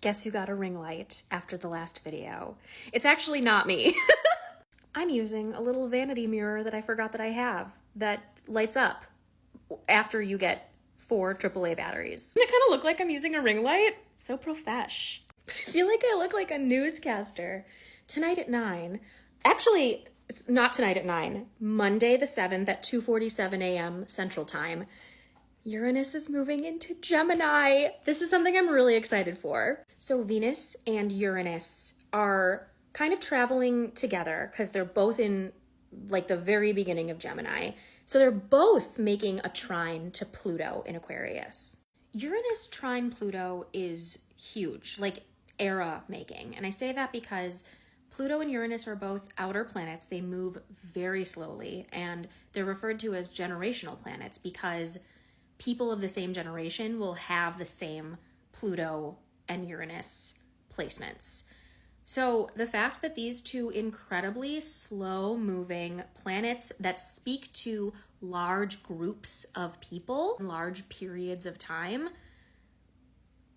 Guess who got a ring light after the last video? It's actually not me. I'm using a little vanity mirror that I forgot that I have that lights up after you get 4 AAA batteries. I kind of look like I'm using a ring light. So profesh. I feel like I look like a newscaster. Tonight at 9. Actually, it's not tonight at 9. Monday the 7th at 2:47 a.m. Central Time. Uranus is moving into Gemini. This is something I'm really excited for. So Venus and Uranus are kind of traveling together because they're both in like the very beginning of Gemini. So they're both making a trine to Pluto in Aquarius. Uranus trine Pluto is huge, like era making. And I say that because Pluto and Uranus are both outer planets. They move very slowly, and they're referred to as generational planets because people of the same generation will have the same Pluto and Uranus placements. So the fact that these two incredibly slow-moving planets that speak to large groups of people, large periods of time,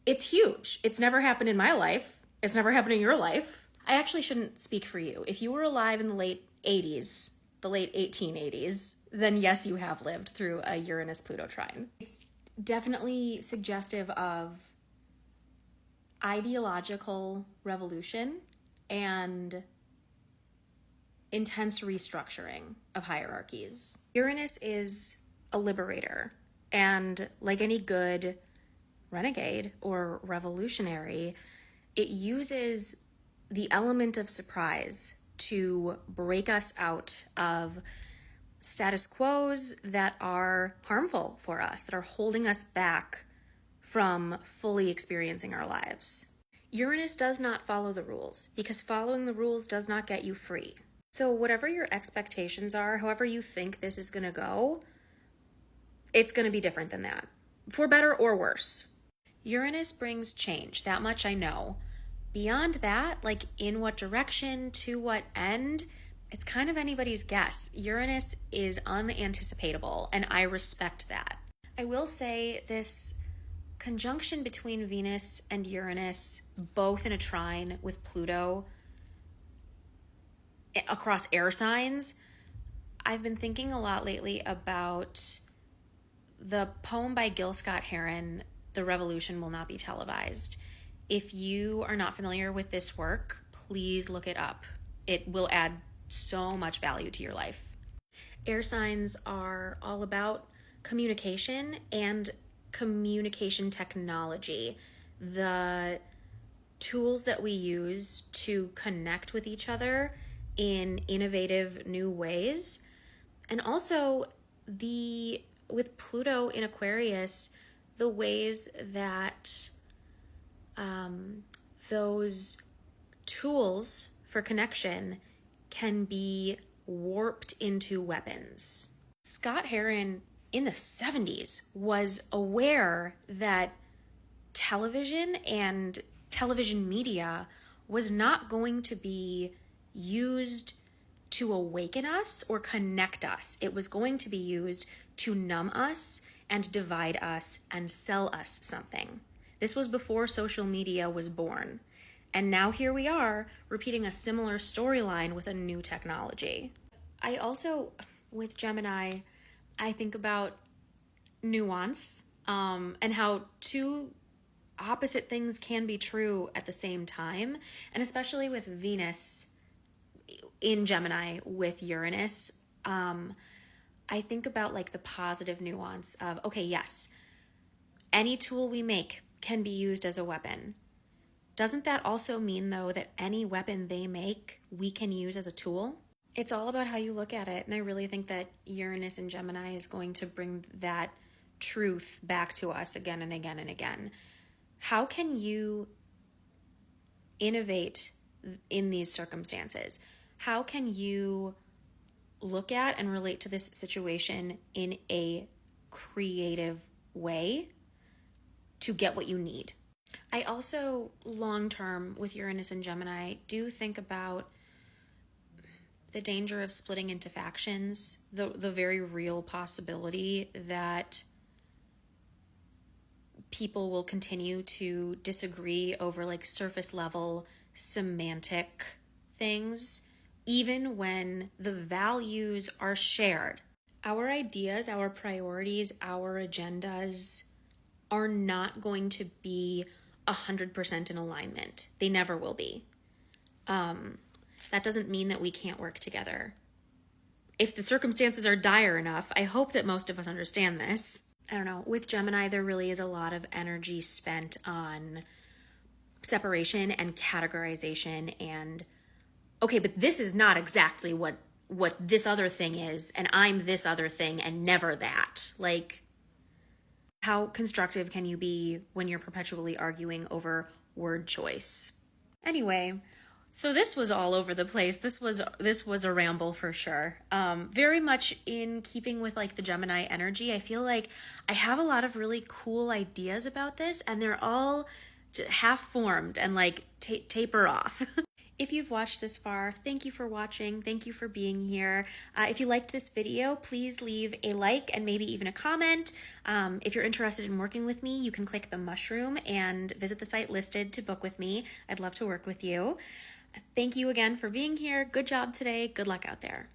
it's huge. It's never happened in my life. It's never happened in your life. I actually shouldn't speak for you. If you were alive in the late 80s, the late 1880s, then yes, you have lived through a Uranus-Pluto trine. It's definitely suggestive of ideological revolution and intense restructuring of hierarchies. Uranus is a liberator, and like any good renegade or revolutionary, it uses the element of surprise to break us out of status quos that are harmful for us, that are holding us back from fully experiencing our lives. Uranus does not follow the rules because following the rules does not get you free. So whatever your expectations are, however you think this is going to go, it's going to be different than that, for better or worse. Uranus brings change, that much I know. Beyond that, like in what direction, to what end, it's kind of anybody's guess. Uranus is unanticipatable, and I respect that. I will say this conjunction between Venus and Uranus, both in a trine with Pluto across air signs, I've been thinking a lot lately about the poem by Gil Scott-Heron, The Revolution Will Not Be Televised. If you are not familiar with this work, please look it up. It will add so much value to your life. Air signs are all about communication and communication technology, the tools that we use to connect with each other in innovative new ways. And also with Pluto in Aquarius, the ways that those tools for connection can be warped into weapons. Scott-Heron in the 70s was aware that television and television media was not going to be used to awaken us or connect us. It was going to be used to numb us and divide us and sell us something. This was before social media was born. And now here we are repeating a similar storyline with a new technology. I also, with Gemini, I think about nuance and how two opposite things can be true at the same time. And especially with Venus in Gemini with Uranus, I think about like the positive nuance of, okay, yes, any tool we make can be used as a weapon. Doesn't that also mean, though, that any weapon they make, we can use as a tool? It's all about how you look at it, and I really think that Uranus and Gemini is going to bring that truth back to us again and again and again. How can you innovate in these circumstances? How can you look at and relate to this situation in a creative way to get what you need? I also, long-term, with Uranus and Gemini, do think about the danger of splitting into factions, the very real possibility that people will continue to disagree over like surface level semantic things, even when the values are shared. Our ideas, our priorities, our agendas are not going to be 100% in alignment. They never will be. That doesn't mean that we can't work together. If the circumstances are dire enough, I hope that most of us understand this. I don't know, with Gemini, there really is a lot of energy spent on separation and categorization and, okay, but this is not exactly what this other thing is, and I'm this other thing and never that. Like, how constructive can you be when you're perpetually arguing over word choice? Anyway, so this was all over the place. This was a ramble for sure. Very much in keeping with like the Gemini energy. I feel like I have a lot of really cool ideas about this, and they're all half formed and like taper off. If you've watched this far, thank you for watching. Thank you for being here. If you liked this video, please leave a like and maybe even a comment. If you're interested in working with me, you can click the mushroom and visit the site listed to book with me. I'd love to work with you. Thank you again for being here. Good job today. Good luck out there.